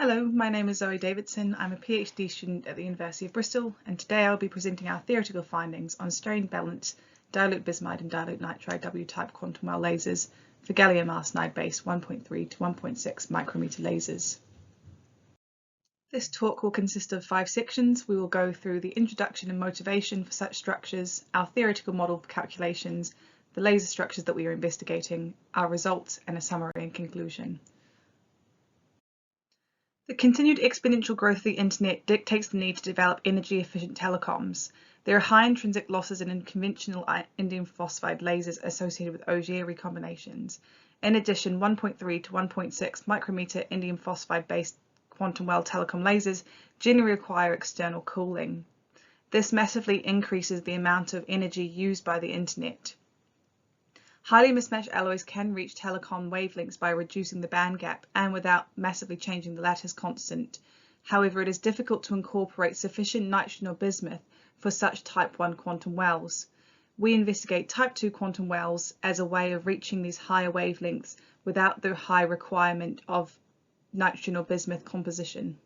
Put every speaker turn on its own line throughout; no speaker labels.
Hello, my name is Zoe Davidson. I'm a PhD student at the University of Bristol, and today I'll be presenting our theoretical findings on strain-balanced dilute bismuth and dilute nitride W-type quantum well lasers for gallium arsenide-based 1.3 to 1.6 micrometer lasers. This talk will consist of 5 sections. We will go through the introduction and motivation for such structures, our theoretical model for calculations, the laser structures that we are investigating, our results, and a summary and conclusion. The continued exponential growth of the internet dictates the need to develop energy-efficient telecoms. There are high intrinsic losses in conventional indium phosphide lasers associated with Auger recombinations. In addition, 1.3 to 1.6 micrometer indium phosphide-based quantum well telecom lasers generally require external cooling. This massively increases the amount of energy used by the internet. Highly mismatched alloys can reach telecom wavelengths by reducing the band gap and without massively changing the lattice constant. However, it is difficult to incorporate sufficient nitrogen or bismuth for such type 1 quantum wells. We investigate type 2 quantum wells as a way of reaching these higher wavelengths without the high requirement of nitrogen or bismuth composition.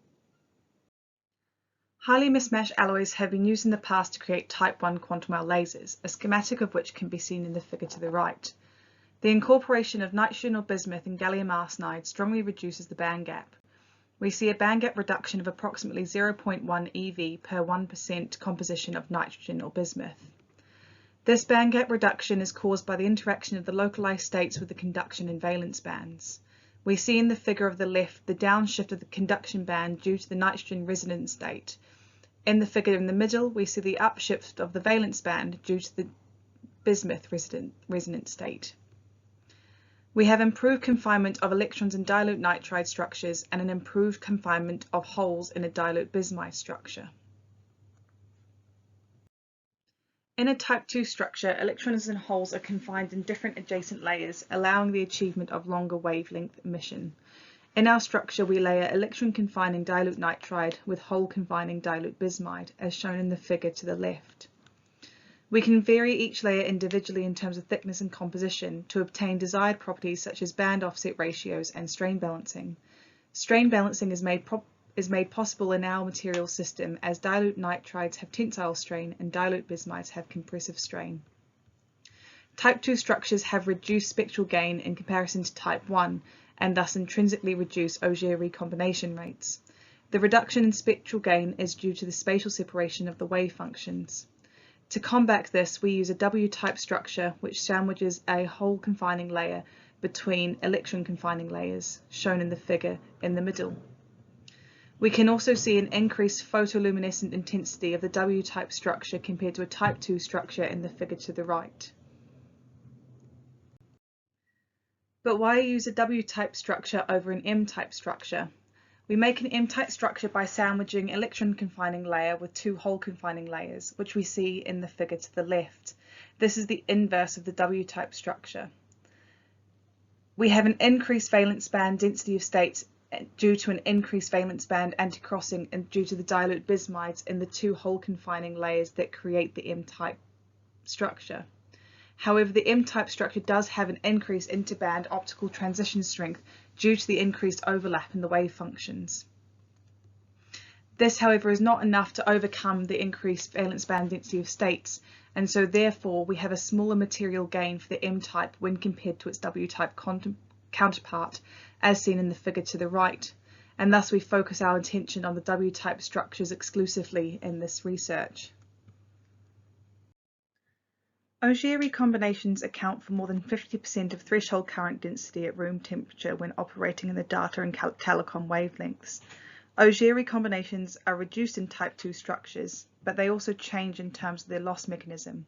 Highly mismatched alloys have been used in the past to create type 1 quantum well lasers, a schematic of which can be seen in the figure to the right. The incorporation of nitrogen or bismuth in gallium arsenide strongly reduces the band gap. We see a band gap reduction of approximately 0.1 eV per 1% composition of nitrogen or bismuth. This band gap reduction is caused by the interaction of the localized states with the conduction and valence bands. We see in the figure of the left the downshift of the conduction band due to the nitrogen resonance state. In the figure in the middle, we see the upshift of the valence band due to the bismuth resonance state. We have improved confinement of electrons in dilute nitride structures and an improved confinement of holes in a dilute bismuth structure. In a type 2 structure, electrons and holes are confined in different adjacent layers, allowing the achievement of longer wavelength emission. In our structure, we layer electron-confining dilute nitride with hole-confining dilute bismuth, as shown in the figure to the left. We can vary each layer individually in terms of thickness and composition to obtain desired properties such as band offset ratios and strain balancing. Strain balancing is made possible in our material system as dilute nitrides have tensile strain and dilute bismuths have compressive strain. Type 2 structures have reduced spectral gain in comparison to type 1 and thus intrinsically reduce Auger recombination rates. The reduction in spectral gain is due to the spatial separation of the wave functions. To combat this, we use a W-type structure which sandwiches a hole-confining layer between electron-confining layers, shown in the figure in the middle. We can also see an increased photoluminescent intensity of the W-type structure compared to a type 2 structure in the figure to the right. But why use a W-type structure over an M-type structure? We make an M-type structure by sandwiching electron-confining layer with 2 hole-confining layers, which we see in the figure to the left. This is the inverse of the W-type structure. We have an increased valence band density of states due to an increased valence band anti-crossing and due to the dilute bismuths in the 2 hole-confining layers that create the M-type structure. However, the M-type structure does have an increased interband optical transition strength due to the increased overlap in the wave functions. This, however, is not enough to overcome the increased valence band density of states, and so therefore we have a smaller material gain for the M-type when compared to its W-type counterpart, as seen in the figure to the right, and thus we focus our attention on the W-type structures exclusively in this research. Auger recombinations account for more than 50% of threshold current density at room temperature when operating in the data and telecom wavelengths. Auger recombinations are reduced in type 2 structures, but they also change in terms of their loss mechanism.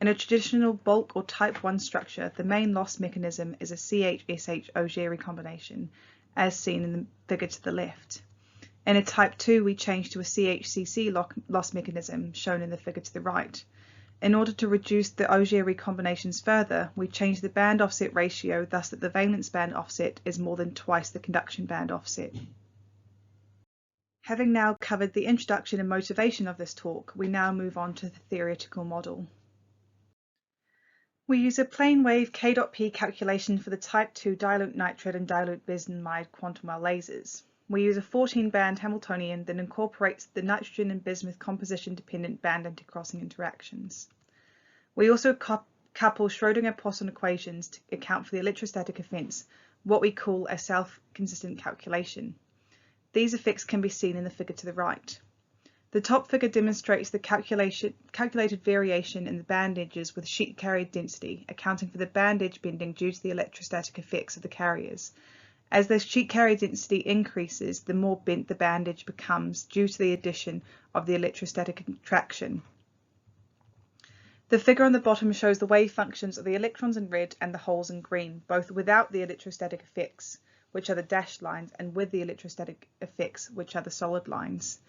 In a traditional bulk or type 1 structure, the main loss mechanism is a CH-SH Auger recombination, as seen in the figure to the left. In a type 2, we change to a CH-CC loss mechanism, shown in the figure to the right. In order to reduce the Auger recombinations further, we change the band offset ratio thus that the valence band offset is more than twice the conduction band offset. Having now covered the introduction and motivation of this talk, we now move on to the theoretical model. We use a plane wave K.P calculation for the type 2 dilute nitride and dilute bismuth quantum well lasers. we use a 14-band Hamiltonian that incorporates the nitrogen and bismuth composition-dependent band intercrossing interactions. We also couple Schrodinger Poisson equations to account for the electrostatic effects, what we call a self-consistent calculation. These effects can be seen in the figure to the right. The top figure demonstrates the calculated variation in the band edges with sheet carrier density, accounting for the band edge bending due to the electrostatic effects of the carriers. As the sheet carrier density increases, the more bent the band edge becomes due to the addition of the electrostatic attraction. The figure on the bottom shows the wave functions of the electrons in red and the holes in green, both without the electrostatic effects, which are the dashed lines, and with the electrostatic effects, which are the solid lines.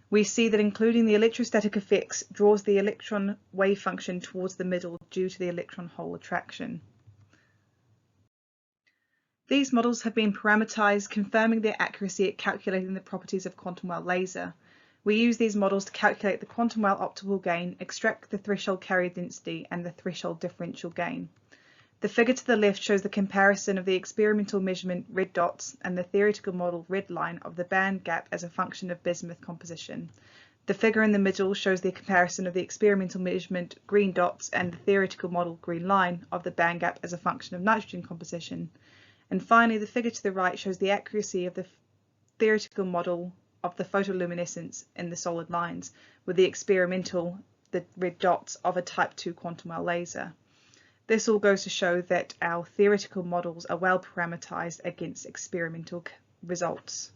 We see that including the electrostatic effects draws the electron wave function towards the middle due to the electron-hole attraction. These models have been parameterized, confirming their accuracy at calculating the properties of quantum well laser. We use these models to calculate the quantum well optical gain, extract the threshold carrier density, and the threshold differential gain. The figure to the left shows the comparison of the experimental measurement red dots and the theoretical model red line of the band gap as a function of bismuth composition. The figure in the middle shows the comparison of the experimental measurement green dots and the theoretical model green line of the band gap as a function of nitrogen composition. And finally, the figure to the right shows the accuracy of the theoretical model of the photoluminescence in the solid lines with the experimental, the red dots, of a type 2 quantum well laser. This all goes to show that our theoretical models are well parameterized against experimental results.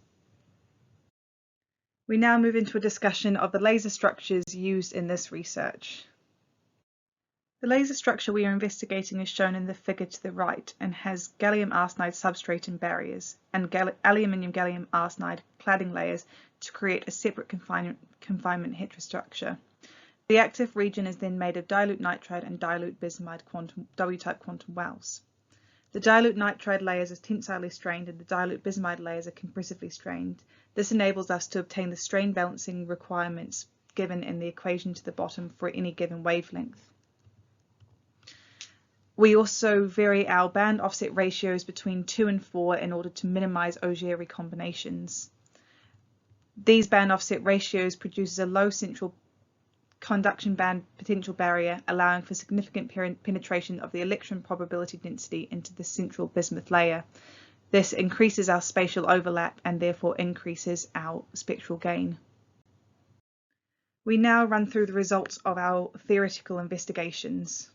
We now move into a discussion of the laser structures used in this research. The laser structure we are investigating is shown in the figure to the right and has gallium arsenide substrate and barriers and aluminium-gallium arsenide cladding layers to create a separate confinement heterostructure. The active region is then made of dilute nitride and dilute bismuth W-type quantum wells. The dilute nitride layers are tensilely strained and the dilute bismuth layers are compressively strained. This enables us to obtain the strain balancing requirements given in the equation to the bottom for any given wavelength. We also vary our band offset ratios between 2 and 4 in order to minimize Auger recombinations. These band offset ratios produces a low central conduction band potential barrier, allowing for significant penetration of the electron probability density into the central bismuth layer. This increases our spatial overlap and therefore increases our spectral gain. We now run through the results of our theoretical investigations.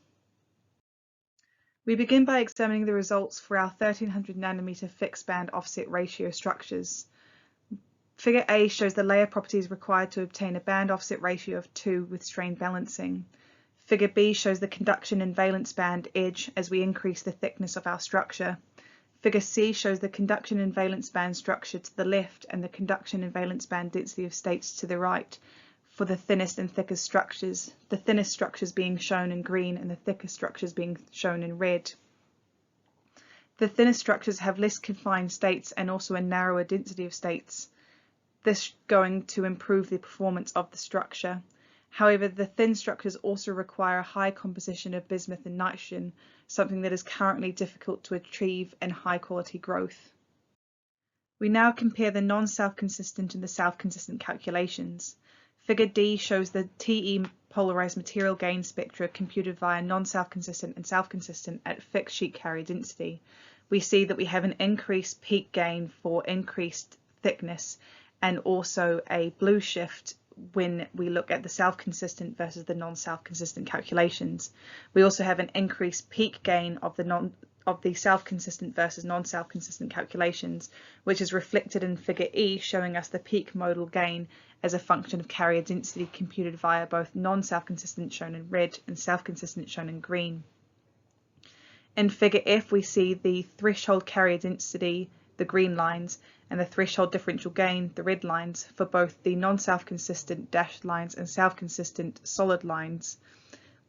We begin by examining the results for our 1300 nanometer fixed band offset ratio structures. Figure A shows the layer properties required to obtain a band offset ratio of 2 with strain balancing. Figure B shows the conduction and valence band edge as we increase the thickness of our structure. Figure C shows the conduction and valence band structure to the left and the conduction and valence band density of states to the right for the thinnest and thickest structures, the thinnest structures being shown in green and the thickest structures being shown in red. The thinnest structures have less confined states and also a narrower density of states. This going to improve the performance of the structure. However, the thin structures also require a high composition of bismuth and nitrogen, something that is currently difficult to achieve in high quality growth. We now compare the non-self-consistent and the self-consistent calculations. Figure D shows the TE polarized material gain spectra computed via non-self-consistent and self-consistent at fixed sheet carrier density. We see that we have an increased peak gain for increased thickness and also a blue shift when we look at the self-consistent versus the non-self-consistent calculations. We also have an increased peak gain of the self-consistent versus non-self-consistent calculations, which is reflected in figure E, showing us the peak modal gain as a function of carrier density computed via both non-self-consistent shown in red and self-consistent shown in green. In figure F, we see the threshold carrier density, the green lines, and the threshold differential gain, the red lines, for both the non-self-consistent dashed lines and self-consistent solid lines.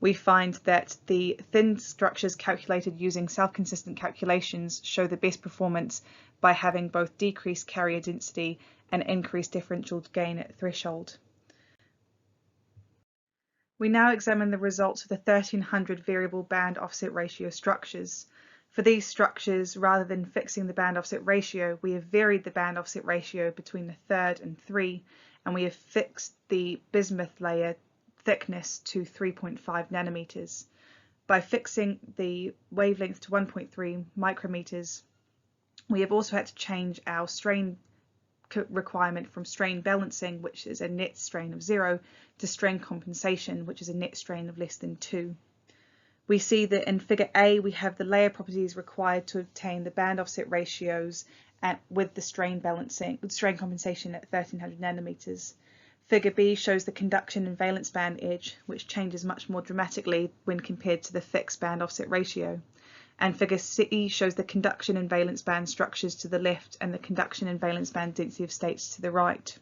We find that the thin structures calculated using self-consistent calculations show the best performance by having both decreased carrier density and increased differential gain at threshold. We now examine the results of the 1300 variable band offset ratio structures. For these structures, rather than fixing the band offset ratio, we have varied the band offset ratio between 1/3 and 3, and we have fixed the bismuth layer thickness to 3.5 nanometers. By fixing the wavelength to 1.3 micrometers, we have also had to change our strain requirement from strain balancing, which is a net strain of 0, to strain compensation, which is a net strain of less than 2. We see that in Figure A we have the layer properties required to obtain the band offset ratios with the strain compensation at 1300 nanometers. Figure B shows the conduction and valence band edge, which changes much more dramatically when compared to the fixed band offset ratio. And Figure C shows the conduction and valence band structures to the left and the conduction and valence band density of states to the right.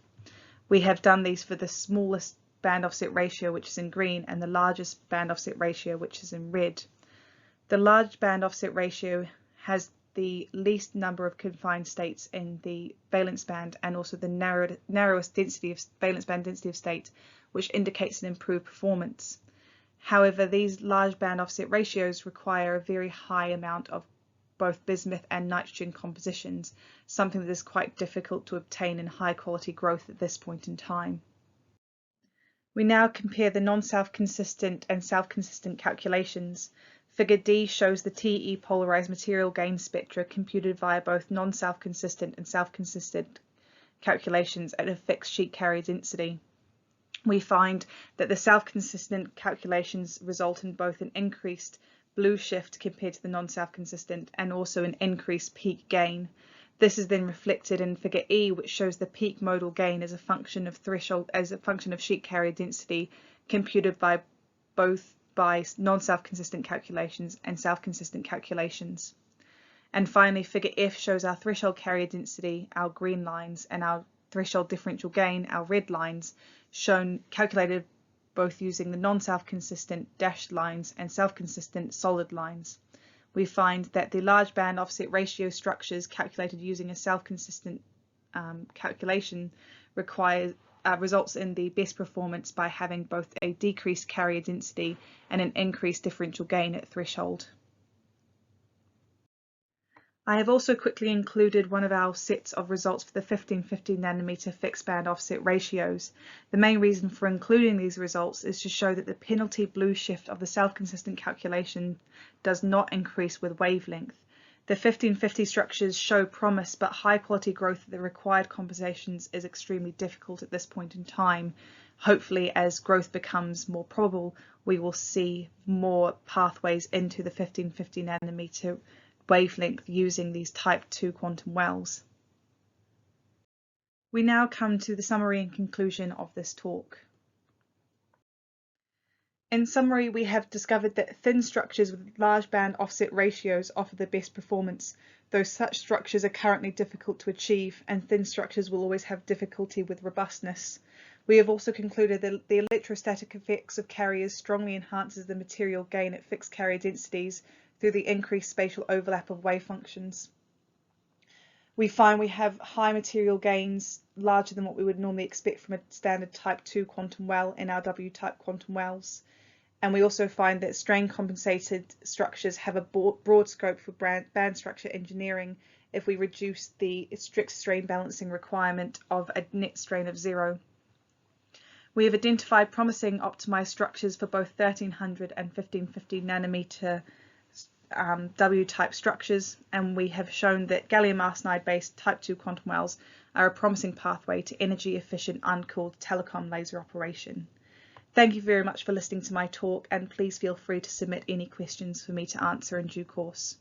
We have done these for the smallest band offset ratio, which is in green, and the largest band offset ratio, which is in red. The large band offset ratio has the least number of confined states in the valence band and also the narrowest valence band density of state, which indicates an improved performance. However, these large band offset ratios require a very high amount of both bismuth and nitrogen compositions, something that is quite difficult to obtain in high quality growth at this point in time. We now compare the non-self-consistent and self-consistent calculations. Figure D shows the TE polarized material gain spectra computed via both non-self-consistent and self-consistent calculations at a fixed sheet carrier density. We find that the self-consistent calculations result in both an increased blue shift compared to the non-self-consistent and also an increased peak gain. This is then reflected in Figure E, which shows the peak modal gain as a function of sheet carrier density computed by non-self-consistent calculations and self-consistent calculations. And finally, Figure F shows our threshold carrier density, our green lines, and our threshold differential gain, our red lines, calculated both using the non-self-consistent dashed lines and self-consistent solid lines. We find that the large band offset ratio structures calculated using a self-consistent calculation results in the best performance by having both a decreased carrier density and an increased differential gain at threshold. I have also quickly included one of our sets of results for the 1550 nanometer fixed band offset ratios. The main reason for including these results is to show that the penalty blue shift of the self-consistent calculation does not increase with wavelength. The 1550 structures show promise, but high quality growth at the required compensations is extremely difficult at this point in time. Hopefully, as growth becomes more probable, we will see more pathways into the 1550 nanometer wavelength using these type 2 quantum wells. We now come to the summary and conclusion of this talk. In summary, we have discovered that thin structures with large band offset ratios offer the best performance, though such structures are currently difficult to achieve, and thin structures will always have difficulty with robustness. We have also concluded that the electrostatic effects of carriers strongly enhances the material gain at fixed carrier densities through the increased spatial overlap of wave functions. We find we have high material gains, larger than what we would normally expect from a standard type 2 quantum well in our W-type quantum wells. And we also find that strain-compensated structures have a broad scope for band structure engineering if we reduce the strict strain balancing requirement of a net strain of 0. We have identified promising optimised structures for both 1300 and 1550 nanometer W-type structures, and we have shown that gallium arsenide-based type 2 quantum wells are a promising pathway to energy-efficient uncooled telecom laser operation. Thank you very much for listening to my talk, and please feel free to submit any questions for me to answer in due course.